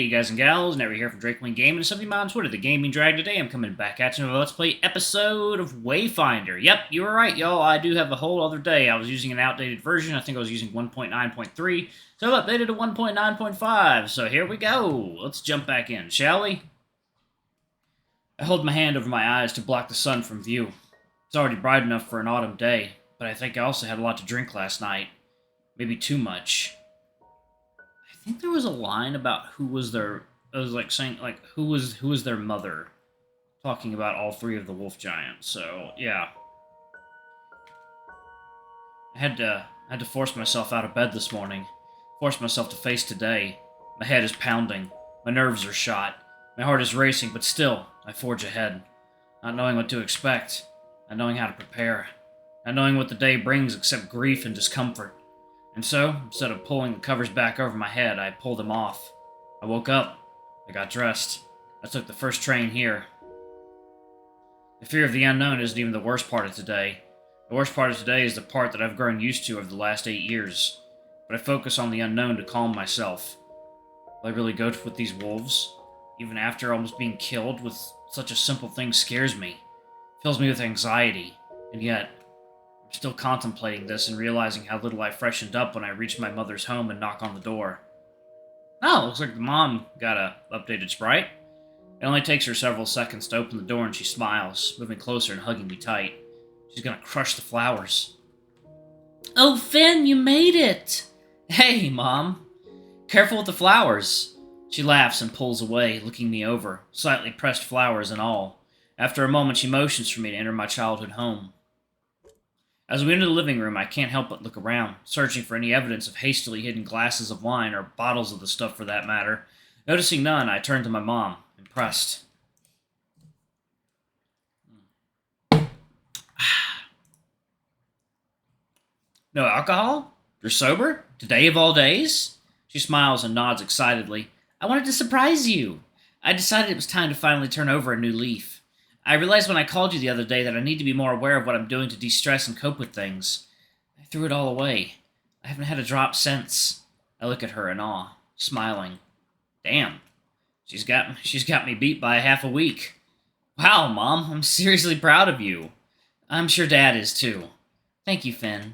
Hey guys and gals, Never here from Drake Game and something on Twitter, the Gaming Drag. Today I'm coming back at you with a Let's Play episode of Wayfinder. Yep, you were right, y'all. I do have a whole other day. I was using an outdated version. I think I was using 1.9.3, so I've updated to 1.9.5. So here we go. Let's jump back in, shall we? I hold my hand over my eyes to block the sun from view. It's already bright enough for an autumn day, but I think I also had a lot to drink last night. Maybe too much. I think there was a line about who was their. It was like saying who was their mother, talking about all three of the wolf giants. So yeah, I had to force myself out of bed this morning, force myself to face today. My head is pounding, my nerves are shot, my heart is racing, but still I forge ahead, not knowing what to expect, not knowing how to prepare, not knowing what the day brings except grief and discomfort. And so, instead of pulling the covers back over my head, I pulled them off. I woke up. I got dressed. I took the first train here. The fear of the unknown isn't even the worst part of today. The worst part of today is the part that I've grown used to over the last 8 years. But I focus on the unknown to calm myself. Will I really go with these wolves? Even after almost being killed with such a simple thing scares me. Fills me with anxiety. And yet, I'm still contemplating this and realizing how little I freshened up when I reached my mother's home and knock on the door. Oh, looks like the mom got a updated sprite. It only takes her several seconds to open the door and she smiles, moving closer and hugging me tight. She's gonna crush the flowers. Oh, Finn, you made it! Hey, Mom. Careful with the flowers. She laughs and pulls away, looking me over, slightly pressed flowers and all. After a moment, she motions for me to enter my childhood home. As we enter the living room, I can't help but look around, searching for any evidence of hastily hidden glasses of wine, or bottles of the stuff for that matter. Noticing none, I turn to my mom, impressed. No alcohol? You're sober? Today of all days? She smiles and nods excitedly. I wanted to surprise you. I decided it was time to finally turn over a new leaf. I realized when I called you the other day that I need to be more aware of what I'm doing to de-stress and cope with things. I threw it all away. I haven't had a drop since. I look at her in awe, smiling. Damn. She's got me beat by half a week. Wow, Mom, I'm seriously proud of you. I'm sure Dad is too. Thank you, Finn.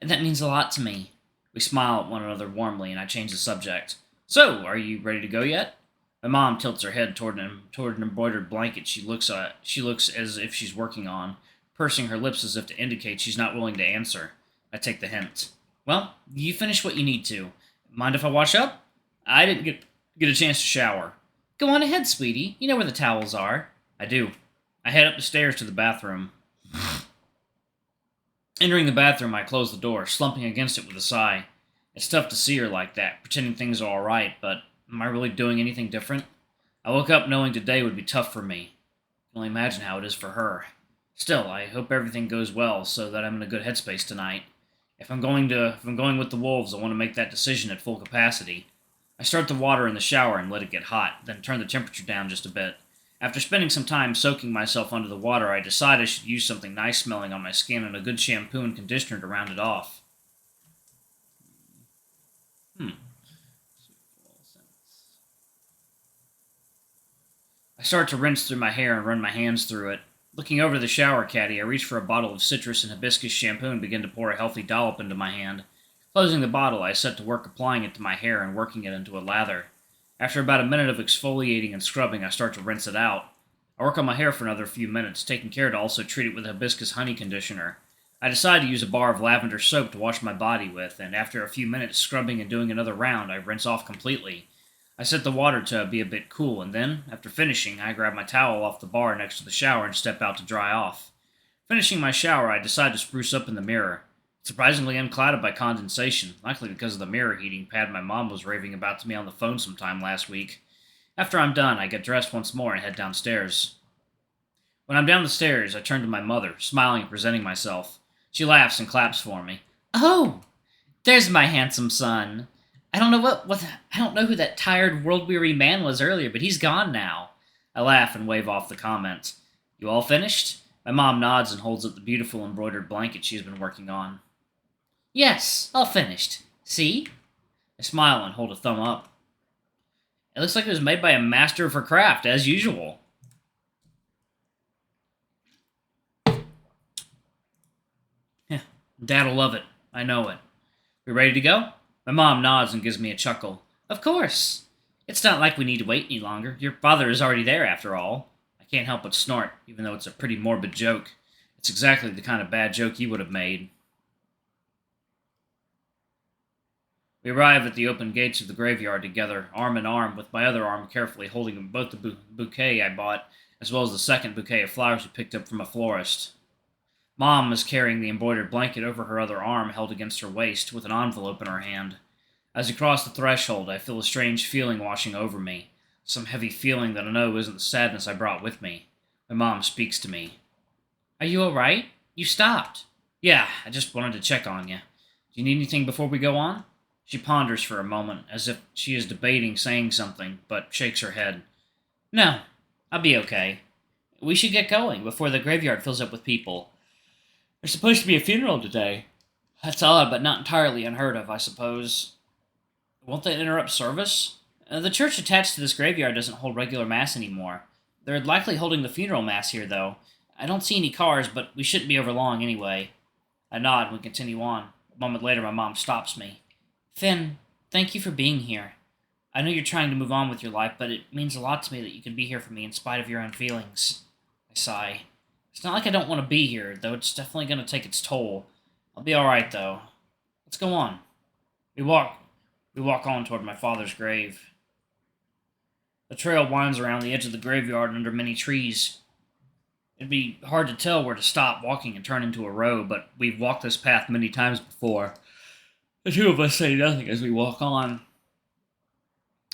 That means a lot to me. We smile at one another warmly, and I change the subject. So, are you ready to go yet? My mom tilts her head toward an embroidered blanket she looks as if she's working on, pursing her lips as if to indicate she's not willing to answer. I take the hint. Well, you finish what you need to. Mind if I wash up? I didn't get a chance to shower. Go on ahead, sweetie. You know where the towels are. I do. I head up the stairs to the bathroom. Entering the bathroom, I close the door, slumping against it with a sigh. It's tough to see her like that, pretending things are alright, but am I really doing anything different? I woke up knowing today would be tough for me. I can only imagine how it is for her. Still, I hope everything goes well so that I'm in a good headspace tonight. If I'm going with the wolves, I want to make that decision at full capacity. I start the water in the shower and let it get hot, then turn the temperature down just a bit. After spending some time soaking myself under the water, I decide I should use something nice smelling on my skin and a good shampoo and conditioner to round it off. I start to rinse through my hair and run my hands through it. Looking over the shower caddy, I reach for a bottle of citrus and hibiscus shampoo and begin to pour a healthy dollop into my hand. Closing the bottle, I set to work applying it to my hair and working it into a lather. After about a minute of exfoliating and scrubbing, I start to rinse it out. I work on my hair for another few minutes, taking care to also treat it with a hibiscus honey conditioner. I decide to use a bar of lavender soap to wash my body with, and after a few minutes scrubbing and doing another round, I rinse off completely. I set the water to be a bit cool, and then, after finishing, I grab my towel off the bar next to the shower and step out to dry off. Finishing my shower, I decide to spruce up in the mirror. It's surprisingly unclouded by condensation, likely because of the mirror heating pad my mom was raving about to me on the phone sometime last week. After I'm done, I get dressed once more and head downstairs. When I'm down the stairs, I turn to my mother, smiling and presenting myself. She laughs and claps for me. Oh, there's my handsome son. I don't know who that tired, world-weary man was earlier, but he's gone now. I laugh and wave off the comment. You all finished? My mom nods and holds up the beautiful embroidered blanket she's been working on. Yes, all finished. See? I smile and hold a thumb up. It looks like it was made by a master of her craft, as usual. Yeah, Dad'll love it. I know it. We ready to go? My mom nods and gives me a chuckle. Of course. It's not like we need to wait any longer. Your father is already there, after all. I can't help but snort, even though it's a pretty morbid joke. It's exactly the kind of bad joke he would have made. We arrive at the open gates of the graveyard together, arm in arm, with my other arm carefully holding both the bouquet I bought, as well as the second bouquet of flowers we picked up from a florist. Mom is carrying the embroidered blanket over her other arm, held against her waist, with an envelope in her hand. As we cross the threshold, I feel a strange feeling washing over me. Some heavy feeling that I know isn't the sadness I brought with me. My mom speaks to me. Are you alright? You stopped. Yeah, I just wanted to check on you. Do you need anything before we go on? She ponders for a moment, as if she is debating saying something, but shakes her head. No, I'll be okay. We should get going before the graveyard fills up with people. There's supposed to be a funeral today. That's odd, but not entirely unheard of, I suppose. Won't that interrupt service? The church attached to this graveyard doesn't hold regular mass anymore. They're likely holding the funeral mass here, though. I don't see any cars, but we shouldn't be over long anyway. I nod and we continue on. A moment later, my mom stops me. Finn, thank you for being here. I know you're trying to move on with your life, but it means a lot to me that you can be here for me in spite of your own feelings. I sigh. It's not like I don't want to be here, though it's definitely going to take its toll. I'll be alright, though. Let's go on. We walk on toward my father's grave. The trail winds around the edge of the graveyard and under many trees. It'd be hard to tell where to stop walking and turn into a road, but we've walked this path many times before. The two of us say nothing as we walk on.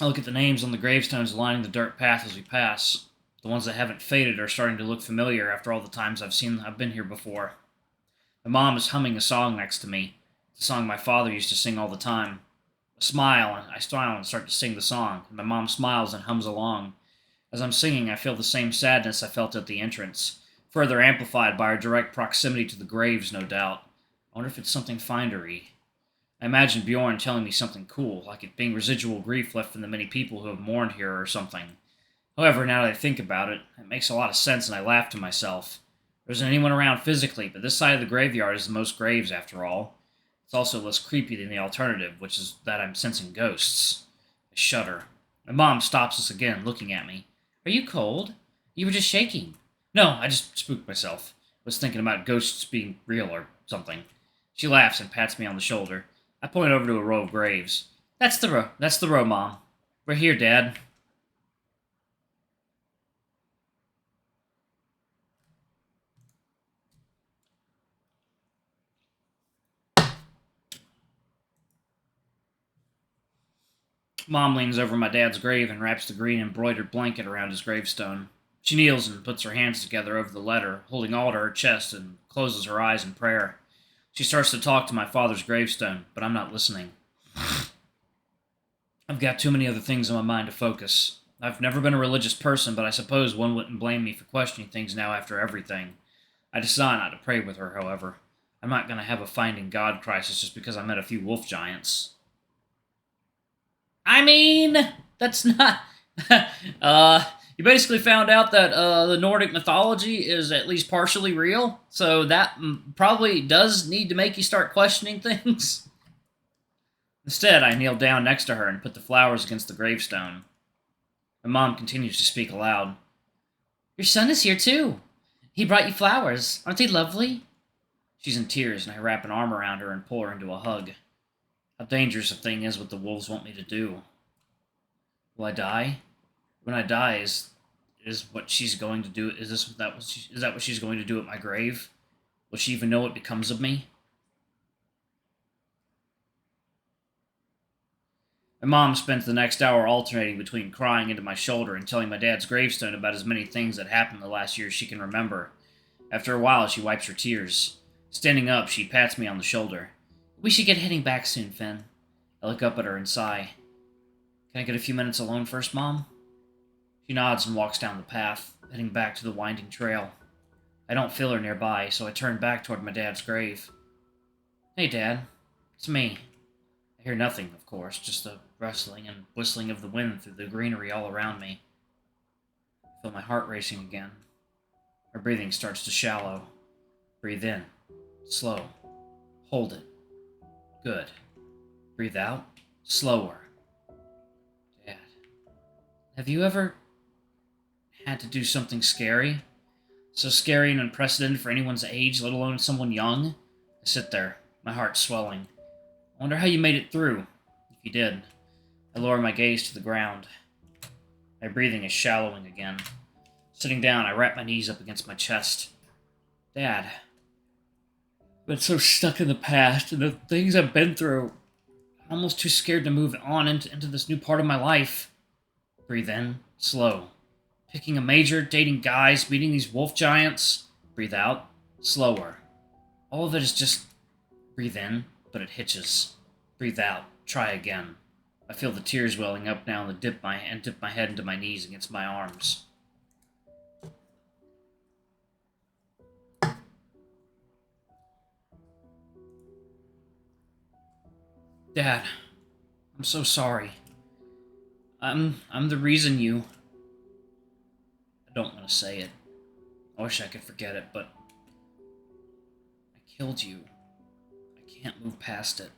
I look at the names on the gravestones lining the dirt path as we pass. The ones that haven't faded are starting to look familiar after all the times I've been here before. My mom is humming a song next to me. It's a song my father used to sing all the time. I smile and start to sing the song, and my mom smiles and hums along. As I'm singing, I feel the same sadness I felt at the entrance, further amplified by our direct proximity to the graves, no doubt. I wonder if it's something findery. I imagine Bjorn telling me something cool, like it being residual grief left from the many people who have mourned here or something. However, now that I think about it, it makes a lot of sense and I laugh to myself. There isn't anyone around physically, but this side of the graveyard is the most graves, after all. It's also less creepy than the alternative, which is that I'm sensing ghosts. I shudder. My mom stops us again, looking at me. Are you cold? You were just shaking. No, I just spooked myself. Was thinking about ghosts being real or something. She laughs and pats me on the shoulder. I point over to a row of graves. That's the row, Mom. We're here, Dad. Mom leans over my dad's grave and wraps the green embroidered blanket around his gravestone. She kneels and puts her hands together over the letter, holding all to her chest, and closes her eyes in prayer. She starts to talk to my father's gravestone, but I'm not listening. I've got too many other things on my mind to focus. I've never been a religious person, but I suppose one wouldn't blame me for questioning things now after everything. I decide not to pray with her, however. I'm not going to have a finding God crisis just because I met a few wolf giants. I mean, that's not... you basically found out that the Nordic mythology is at least partially real, so that probably does need to make you start questioning things. Instead, I kneel down next to her and put the flowers against the gravestone. My mom continues to speak aloud. Your son is here, too. He brought you flowers. Aren't they lovely? She's in tears, and I wrap an arm around her and pull her into a hug. How dangerous a thing is what the wolves want me to do. Will I die? When I die, is what she's going to do? Is that what she's going to do at my grave? Will she even know what becomes of me? My mom spends the next hour alternating between crying into my shoulder and telling my dad's gravestone about as many things that happened in the last year as she can remember. After a while, she wipes her tears. Standing up, she pats me on the shoulder. We should get heading back soon, Finn. I look up at her and sigh. Can I get a few minutes alone first, Mom? She nods and walks down the path, heading back to the winding trail. I don't feel her nearby, so I turn back toward my dad's grave. Hey, Dad. It's me. I hear nothing, of course, just the rustling and whistling of the wind through the greenery all around me. I feel my heart racing again. My breathing starts to shallow. Breathe in. Slow. Hold it. Good. Breathe out. Slower. Dad, have you ever had to do something scary? So scary and unprecedented for anyone's age, let alone someone young? I sit there, my heart swelling. I wonder how you made it through, if you did. I lower my gaze to the ground. My breathing is shallowing again. Sitting down, I wrap my knees up against my chest. Dad, I've been so stuck in the past and the things I've been through. I'm almost too scared to move on into this new part of my life. Breathe in, slow. Picking a major, dating guys, beating these wolf giants. Breathe out, slower. All of it is just breathe in, but it hitches. Breathe out, try again. I feel the tears welling up now and dip my head into my knees against my arms. Dad, I'm so sorry. I'm the reason you... I don't want to say it. I wish I could forget it, but... I killed you. I can't move past it.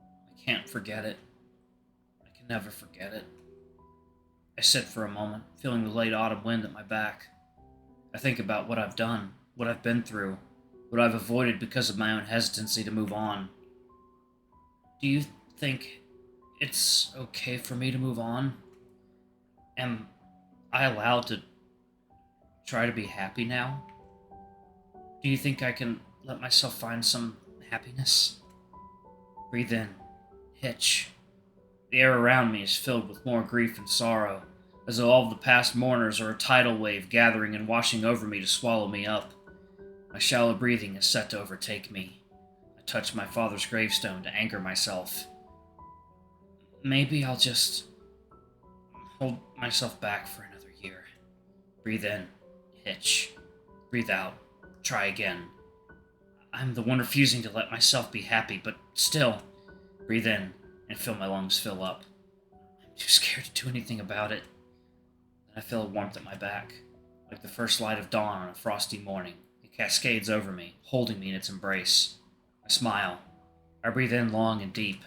I can't forget it. I can never forget it. I sit for a moment, feeling the late autumn wind at my back. I think about what I've done, what I've been through, what I've avoided because of my own hesitancy to move on. Do you think it's okay for me to move on? Am I allowed to try to be happy now? Do you think I can let myself find some happiness? Breathe in. Hitch. The air around me is filled with more grief and sorrow, as though all of the past mourners are a tidal wave gathering and washing over me to swallow me up. My shallow breathing is set to overtake me. I touch my father's gravestone to anchor myself. Maybe I'll just hold myself back for another year. Breathe in. Hitch. Breathe out. Try again. I'm the one refusing to let myself be happy, but still. Breathe in and feel my lungs fill up. I'm too scared to do anything about it. Then I feel a warmth at my back, like the first light of dawn on a frosty morning. It cascades over me, holding me in its embrace. I smile. I breathe in long and deep.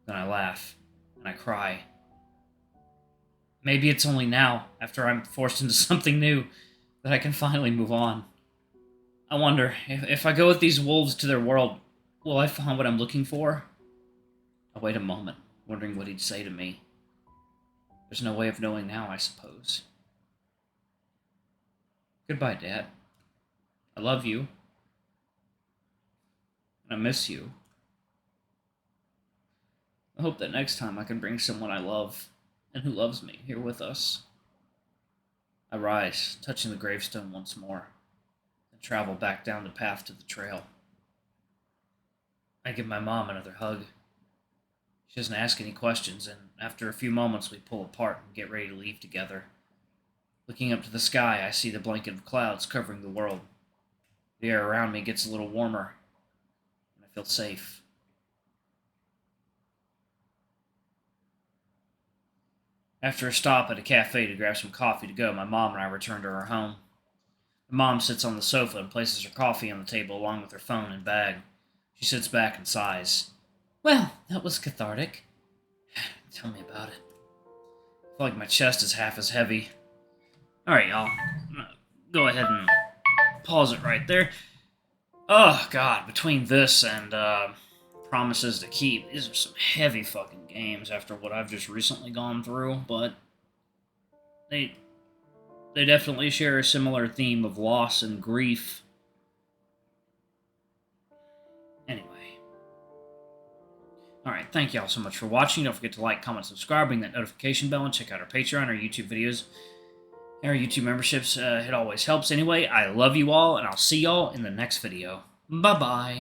Then I laugh, and I cry. Maybe it's only now, after I'm forced into something new, that I can finally move on. I wonder, if I go with these wolves to their world, will I find what I'm looking for? I wait a moment, wondering what he'd say to me. There's no way of knowing now, I suppose. Goodbye, Dad. I love you. And I miss you. I hope that next time I can bring someone I love, and who loves me, here with us. I rise, touching the gravestone once more, and travel back down the path to the trail. I give my mom another hug. She doesn't ask any questions, and after a few moments we pull apart and get ready to leave together. Looking up to the sky, I see the blanket of clouds covering the world. The air around me gets a little warmer, and I feel safe. After a stop at a cafe to grab some coffee to go, my mom and I return to our home. My mom sits on the sofa and places her coffee on the table along with her phone and bag. She sits back and sighs. Well, that was cathartic. Tell me about it. I feel like my chest is half as heavy. Alright, y'all. Go ahead and pause it right there. Oh, God. Between this and Promises to Keep, these are some heavy fucking games after what I've just recently gone through, but they definitely share a similar theme of loss and grief. Anyway. Alright, thank y'all so much for watching. Don't forget to like, comment, subscribe, ring that notification bell, and check out our Patreon, our YouTube videos, and our YouTube memberships. It always helps. Anyway, I love you all, and I'll see y'all in the next video. Bye-bye.